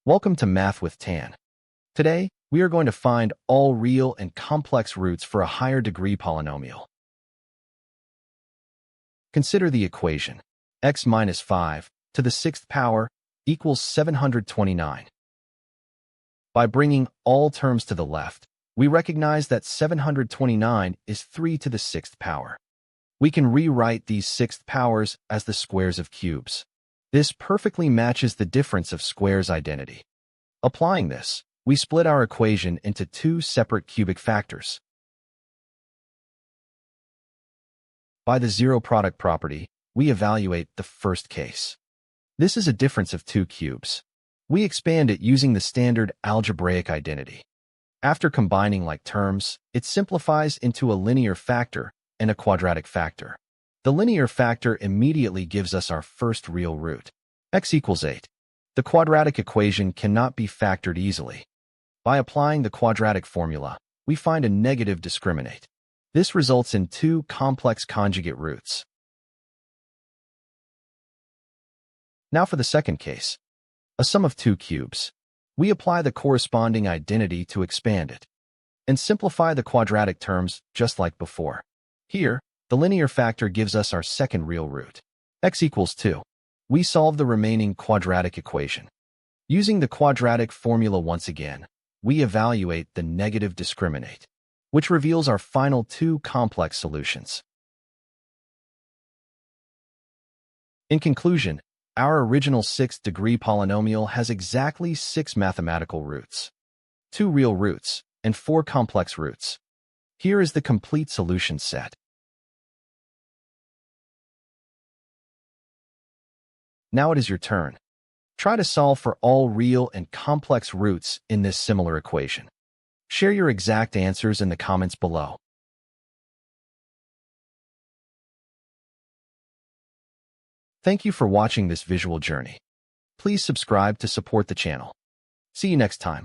Welcome to Math with Tan. Today, we are going to find all real and complex roots for a higher degree polynomial. Consider the equation x minus 5 to the sixth power equals 729. By bringing all terms to the left, we recognize that 729 is 3 to the sixth power. We can rewrite these sixth powers as the squares of cubes. This perfectly matches the difference of squares identity. Applying this, we split our equation into two separate cubic factors. By the zero product property, we evaluate the first case. This is a difference of two cubes. We expand it using the standard algebraic identity. After combining like terms, it simplifies into a linear factor and a quadratic factor. The linear factor immediately gives us our first real root, x equals 8. The quadratic equation cannot be factored easily. By applying the quadratic formula, we find a negative discriminant. This results in two complex conjugate roots. Now for the second case, a sum of two cubes. We apply the corresponding identity to expand it, and simplify the quadratic terms just like before. Here, the linear factor gives us our second real root, x equals 2. We solve the remaining quadratic equation. Using the quadratic formula once again, we evaluate the negative discriminant, which reveals our final two complex solutions. In conclusion, our original sixth-degree polynomial has exactly 6 mathematical roots, 2 real roots, and 4 complex roots. Here is the complete solution set. Now it is your turn. Try to solve for all real and complex roots in this similar equation. Share your exact answers in the comments below. Thank you for watching this visual journey. Please subscribe to support the channel. See you next time.